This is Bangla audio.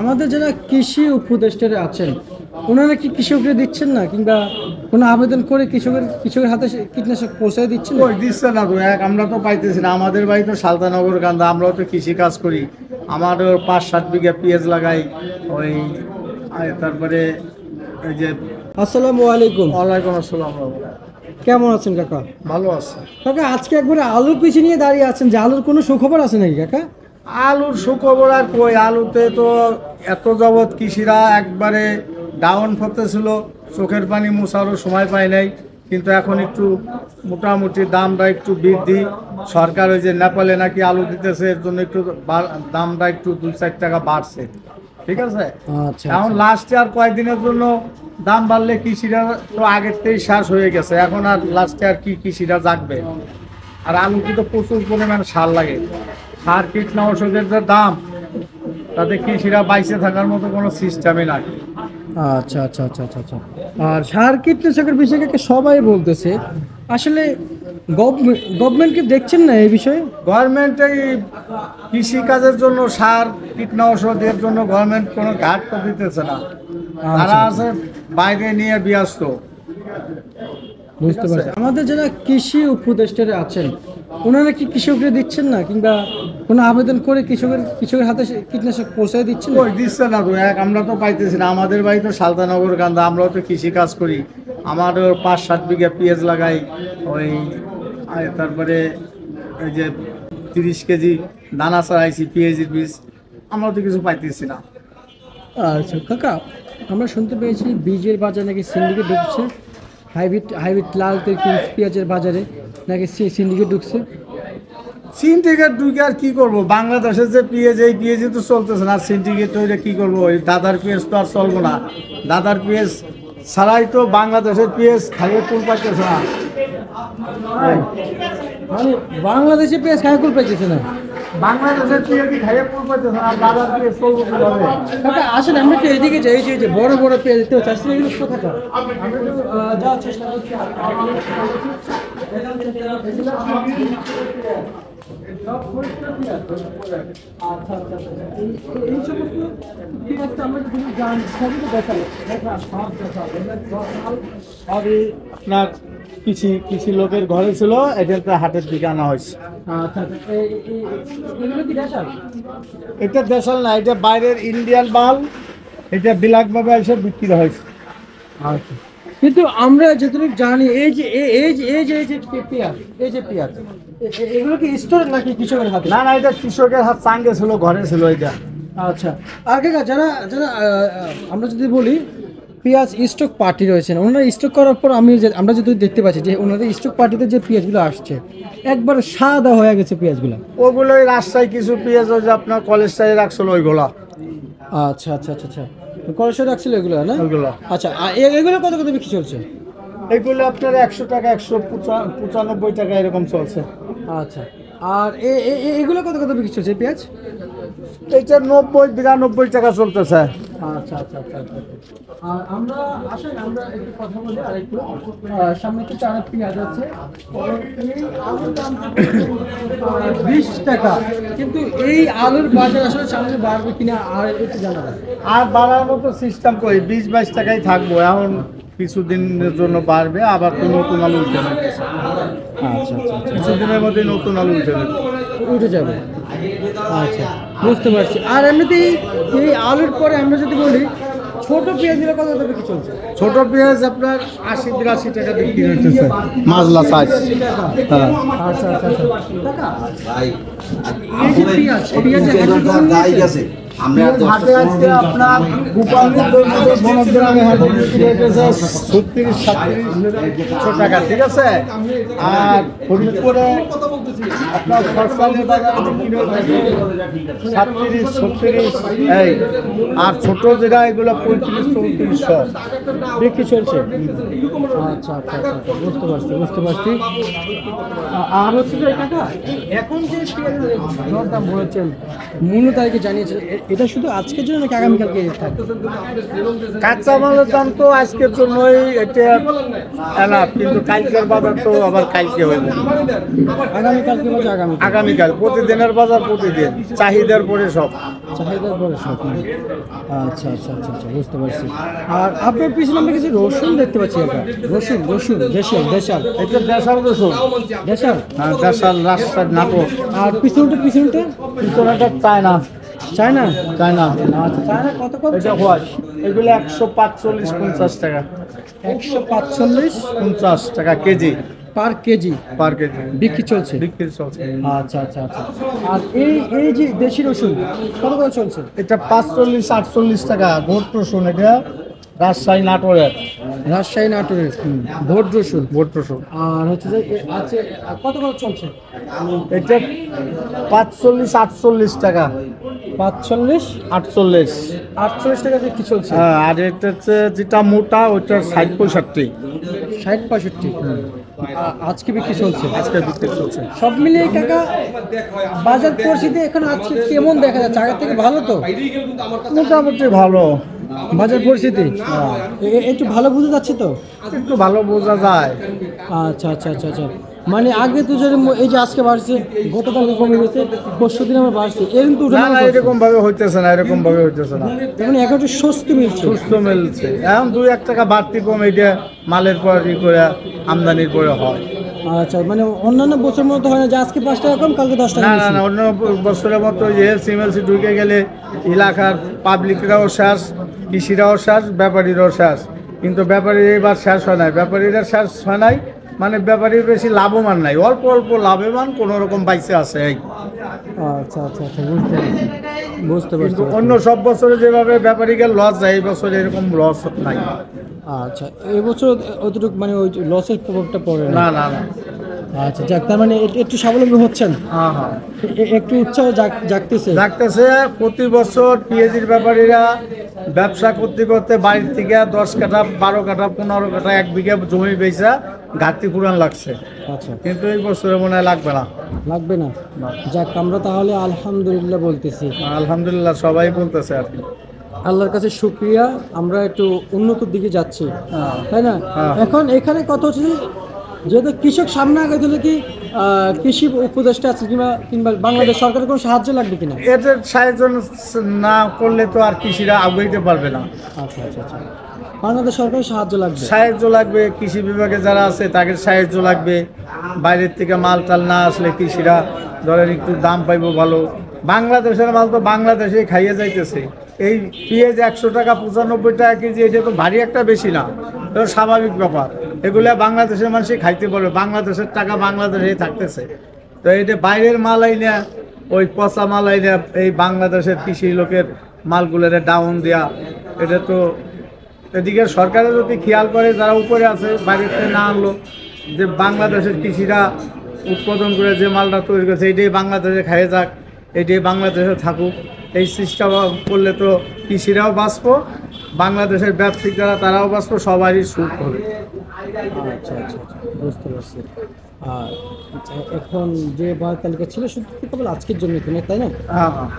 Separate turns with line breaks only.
আমাদের যারা কৃষি উপদেষ্টারা আছেন ওনারা কি কৃষকদের দিচ্ছেন না, কিংবা কোনো আবেদন করে কৃষকের হাতে কীটনাশক পৌঁছায় দিচ্ছেন?
ওই দিচ্ছে না তো, আমরা তো পাইতেছি না। আমাদের বাড়ি তো সালতানগর কান্দা, আমরাও তো কৃষি কাজ করি। আমারও 5-7 বিঘা পেঁয়াজ লাগাই। ওই তারপরে এই যে
আসসালামু আলাইকুম।
ওয়ালাইকুম আসসালাম।
কেমন আছেন কাকা?
ভালো আছে
কাকা, আজকে একবারে আলুর পিছিয়ে নিয়ে দাঁড়িয়ে আছেন, যে আলুর কোনো সুখবর আছে নাকি কাকা?
আলুর সুখবর আর কই, আলুতে তো এত যাবৎ কৃষিরা একবারে ডাউন করতেছিল, চোখের পানি মোছারও সময় পায় নাই। কিন্তু এখন একটু মোটামুটি দামটা একটু বৃদ্ধি। সরকার ওই যে নেপালে নাকি আলু দিতেছে, এর জন্য একটু দামটা একটু 2-4 টাকা বাড়ছে। ঠিক আছে,
আচ্ছা,
এখন লাস্টে আর কয়েকদিনের জন্য দাম বাড়লে কৃষিরা তো আগের থেকেই শেষ হয়ে গেছে, এখন আর লাস্টে আর কি কৃষিরা জাগবে? আর আলুতে তো প্রচুর পরিমাণে সার লাগে, সার কীটনাশকের যে দাম, তাতে কৃষিরা বাইচে থাকার মতো কোনো সিস্টেমই নাই।
আচ্ছা আচ্ছা আচ্ছা আচ্ছা আচ্ছা। আর সার কীটনাশকের বিষয়ে কাকা সবাই বলতেছে, আসলে গভর্নমেন্টকে দেখছেন না এই বিষয়ে?
গভর্নমেন্ট এই কৃষিকাজের জন্য সার কীটনাশকের জন্য গভর্নমেন্ট কোনো ঘাট তো দিতেছে না। তারা আছে বাইরে নিয়ে ব্যস্ত।
বুঝতে পারছি। আমাদের যারা কৃষি উপদেষ্টারা আছেন ওনারা কি কৃষকদের দিচ্ছেন না, কিংবা কোনো আবেদন করে কৃষকের হাতে কীটনাশক পৌঁছায় দিচ্ছেন?
ওই দিচ্ছে না তো, আমরা তো পাইতেছি না। আমাদের বাড়ি তো সালতানগর কান্দা, আমরাও তো কৃষি কাজ করি। আমারও 5-7 বিঘা পেঁয়াজ লাগাই। ওই তারপরে এই যে 30 কেজি দানা চালাইছি পেঁয়াজের বীজ, আমরাও তো কিছু পাইতেছি না।
আচ্ছা কাকা, আমরা শুনতে পেয়েছি বীজের বাজারে নাকি সিন্ডিকেট ঢুকছে, হাইব্রিড লাল তেল পেঁয়াজের বাজারে নাকি সিন্ডিকেট ঢুকছে।
সিন্ডিকেট ঢুকে আর কি করবো? বাংলাদেশের যে পেঁয়াজ, এই পেঁয়াজই তো চলতেছে না। সিন্ডিকেট হইলে কি করবো? ওই দাদার পেঁয়াজ তো আর চলবো না। দাদার পেঁয়াজ ছাড়াই তো বাংলাদেশের পেঁয়াজ খাইয়ে কুল পাইতেছে না।
মানে বাংলাদেশে পেঁয়াজ খায় কুল পাইতেছে না।
বাংলাদেশের পেঁয়াজ কি খাইয়ে কুল পাইতেছে না, আর দাদার পেঁয়াজ চলবো কিভাবে?
কাকা আসলে আমরা একটু এদিকে যাই, যে বড় বড় পেঁয়াজ দেখতে পাচ্ছি, আসলে এগুলো কোথাকার? আমরা একটু যাওয়ার চেষ্টা করছি। সব পরিষ্কার পেঁয়াজ। আচ্ছা আচ্ছা আচ্ছা। এই সমস্ত পেঁয়াজটা আমরা যদি জানি সবই তো দেখাবো, সব দেখাবো।
আপনার কৃষি লোকের ঘরে ছিল, এটা হাটের দিকে আনা হয়েছে।
আচ্ছা আচ্ছা। এগুলো কি দেশাল?
এটা দেশাল না, এটা বাইরের ইন্ডিয়ান মাল। এটা বিলাকভাবে এসে বিক্রি হয়েছে।
আচ্ছা, কিন্তু আমরা যতটুকু জানি এই যে পেঁয়াজ, এগুলো কি স্টোর নাকি কৃষকের হাতে?
না না, এটা কৃষকের হাত চাঙ্গে ছিল, ঘরে ছিল এটা।
আচ্ছা। আর কাকা, যারা যারা আমরা যদি বলি পেঁয়াজ স্টক পার্টি রয়েছেন, ওনারা স্টক করার পর আমরা যদি দেখতে পাচ্ছি যে ওনাদের স্টক পার্টিতে যে পেঁয়াজগুলো আসছে একবার সাদা হয়ে গেছে পেঁয়াজগুলো।
ওগুলোই রাস্তায় কিছু পেঁয়াজ ওই যে আপনার কলেজ সাইডে রাখছিল ওইগুলা।
আচ্ছা আচ্ছা আচ্ছা আচ্ছা, কলসে রাখছিল এগুলো না?
ওইগুলো।
আচ্ছা, এগুলো কত কত বিক্রি চলছে?
এইগুলো আপনার 100 টাকা, 195 টাকা এরকম চলছে।
আচ্ছা, আর এগুলো কত কত বিক্রি চলছে পেঁয়াজ?
এইটা 90-92 টাকা চলতেছে।
আচ্ছা আচ্ছা আচ্ছা আচ্ছা। আর আমরা আমরা একটু কথা বলি, আর একটু সামনে কিছু আরেক পেঁয়াজ আছে, এই আলুর দাম 20 টাকা, কিন্তু এই আলুর বাজার আসলে সামনে বাড়বে কিনা আর একটু জানা যায়।
আর বাড়ার মতো সিস্টেম করি, 20-22 টাকাই থাকবো। এখন কিছুদিনের জন্য বাড়বে, আবার তো নতুন আলু উঠে যাবে।
আচ্ছা আচ্ছা আচ্ছা,
কিছুদিনের মধ্যে নতুন আলু
উঠে যাবে। আচ্ছা, বুঝতে পারছি। আর এমনিতেই এই আলুর পরে আমরা যদি বলি ছোট পেঁয়াজগুলো কত কত বিক্রি চলছে?
ছোট পেঁয়াজ আপনার 80-82 টাকা বিক্রি হইতেছে, মাজলা সাইজ।
হ্যাঁ। আচ্ছা আচ্ছা আচ্ছা। কাকা, এই যে পেঁয়াজ এখন
হাটে আজকে আপনার গোপালপুর বনগ্রামে হাটে বিক্রি হইতেছে 36-37 টাকা। ঠিক আছে, আর ফরিদপুরে আপনার সরসালের বাজারে বিক্রি হইতেছে 37-36 এই। আর ছোট যেটা এগুলো 35-34
বিক্রি চলছে। আচ্ছা আচ্ছা আচ্ছা, বুঝতে পারছি। আর হচ্ছে যে কাকা, এখন যে পেঁয়াজের দরদাম বলেছেন 15 তারিখে জানিয়েছেন, এটা শুধু আজকের জন্য নাকি আগামীকালকে থাকবে?
কাঁচা মালের দাম তো আজকের জন্যই এটা এনাফ, কিন্তু কালকের বাজার তো আবার কালকে হইবে,
আগামীকালকে বলছে
আগামীকাল। প্রতিদিনের বাজার প্রতিদিন, চাহিদার পরে সব।
চাহিদার পরে সব। আচ্ছা আচ্ছা আচ্ছা আচ্ছা, বুঝতে পারছি। আর আপনার পিছনে আমরা কিছু রসুন দেখতে পাচ্ছি। আমরা রসুন রসুন দেশাল দেশাল,
এটা দেশাল রসুন,
দেশাল।
হ্যাঁ দেশাল, রাস্তার নাটক।
আর পিছনটা পিছনটা
পিছনেটা চায়না,
চায়না।
চায়না।
আচ্ছা, চায়না কত কত?
এটা হয় এগুলো 145-50 টাকা,
145
টাকা কেজি,
পার কেজি
পার কেজি
বিক্রি চলছে।
বিক্রি চলছে।
আচ্ছা আচ্ছা আচ্ছা। আর এই যে দেশি রসুন কত করে চলছে?
এটা 45-48 টাকা ভোট রসুন, এটা রাজশাহী নাটোরের
রাজশাহী নাটোরের ভোট রসুন।
ভোট রসুন।
আর হচ্ছে যে আছে কত করে চলছে?
এটা 45-48 টাকা,
45-48 টাকা বিক্রি চলছে।
হ্যাঁ। আর এটা হচ্ছে যেটা মোটা ওইটা 60-65,
60-65 আজকে বিক্রি চলছে।
আজকে বিক্রি চলছে।
সব মিলিয়ে কাকা বাজার পরিস্থিতি এখন আজকে কেমন দেখা যাচ্ছে? আগের থেকে ভালো তো?
মোটামুটি ভালো
বাজার পরিস্থিতি একটু ভালো বোঝা যাচ্ছে তো?
একটু ভালো বোঝা যায়।
আচ্ছা আচ্ছা আচ্ছা আচ্ছা। মানে আগে তো যদি এই যে আজকে বাড়ছে, গতকালকে কমে গেছে, পরশু দিন আমার বাড়ছে, এরকম তো
না না, এরকম ভাবে হইতেছে না, এরকম ভাবে হইতেছে না।
মানে এখন একটু স্বস্তি মিলছে।
সুস্থ মিলছে। এখন 2-1 টাকা বাড়তি কম এটা মালের পর ই করে আমদানির পরে হয়।
আচ্ছা, মানে অন্যান্য বছর মতো হয় না যে আজকে 5 টাকা কম কালকে 10 টাকা
না না
বেশি?
না, অন্য বছরের মতো সিমেলসি ঢুকে গেলে এলাকার পাবলিকরাও শেষ, কৃষিরাও শেষ, ব্যাপারীরাও শেষ। কিন্তু ব্যাপারী এবার শেষ হয় নাই, ব্যাপারীরা শেষ হয় নাই, মানে ব্যাপারীর বেশি লাভবান নাই, অল্প অল্প লাভবান কোনো রকম বাইসে আছে এই।
আচ্ছা আচ্ছা আচ্ছা, বুঝতে পারছি বুঝতে পারছি।
কিন্তু অন্য সব বছরে যেভাবে ব্যাপারীকে লস যায়, এই বছরে এরকম লস নাই।
আচ্ছা, এবছর অতটুকু মানে ওই লসের প্রভাবটা পড়ে
না
না?
না না।
আচ্ছা যাক, তার মানে একটু স্বাবলম্বী হচ্ছেন,
হ্যাঁ হ্যাঁ,
একটু উৎসাহ জাগতেছে।
ডাকতেছে। প্রতি বছর পিএজির ব্যাপারীরা ব্যবসা করতে করতে বাড়ির থেকে 10 কাঠা, 12 কাঠা, 15 কাঠা, 1 বিঘা জমি বেচা ঘাটতি পুরান লাগছে,
আচ্ছা,
কিন্তু এই বছরে মনে হয় লাগবে না।
লাগবে না? যাক, আমরা তাহলে আলহামদুলিল্লাহ বলতেছি।
আলহামদুলিল্লাহ সবাই বলতেছে আর কি।
আল্লাহর কাছে শুকরিয়া, আমরা একটু উন্নতির দিকে যাচ্ছি,
হ্যাঁ।
তাই না?
হ্যাঁ।
এখন এখানে কথা হচ্ছে যে, যেহেতু কৃষক সামনে আগে দিলে কি কৃষি উপদেষ্টা আছে কিংবা কিংবা বাংলাদেশ সরকারের কোনো সাহায্য লাগবে কিনা?
এদের সাহায্য না করলে তো আর কৃষিরা আগাইতে পারবে না।
আচ্ছা আচ্ছা আচ্ছা, বাংলাদেশ সরকারের সাহায্য লাগবে।
সাহায্য লাগবে, কৃষি বিভাগে যারা আছে তাদের সাহায্য লাগবে। বাইরের থেকে মাল টাল না আসলে কৃষিরা ধরেন একটু দাম পাইবো ভালো। বাংলাদেশের মাল তো বাংলাদেশে খাইয়ে যাইতেছে। এই পেঁয়াজ 100 টাকা, 95 টাকা কেজি, এটা তো ভারী একটা বেশি না, এটা স্বাভাবিক ব্যাপার। এগুলো বাংলাদেশের মানুষই খাইতে পারবে, বাংলাদেশের টাকা বাংলাদেশেই থাকতেছে। তো এটা বাইরের মাল আইনা, ওই পচা মাল আইনা এই বাংলাদেশের কৃষি লোকের মালগুলোরে ডাউন দেয়া, এটা তো এদিকে সরকারের যদি খেয়াল করে, যারা উপরে আছে বাইরের থেকে না আনলো, যে বাংলাদেশের কৃষিরা উৎপাদন করে যে মালটা তৈরি করেছে এটাই বাংলাদেশে খাইয়ে যাক, এটাই বাংলাদেশে থাকুক, এই সিস্টেম করলে তো কৃষিরাও বাঁচবো, বাংলাদেশের ব্যবসায়িক যারা তারাও বাঁচবো, সবারই সুখ হবে।
আচ্ছা আচ্ছা আচ্ছা, বুঝতে পারছি। আর এখন যে বার তালিকা ছিল শুধু কেবল আজকের জন্য কিনা, তাই না?
হ্যাঁ হ্যাঁ।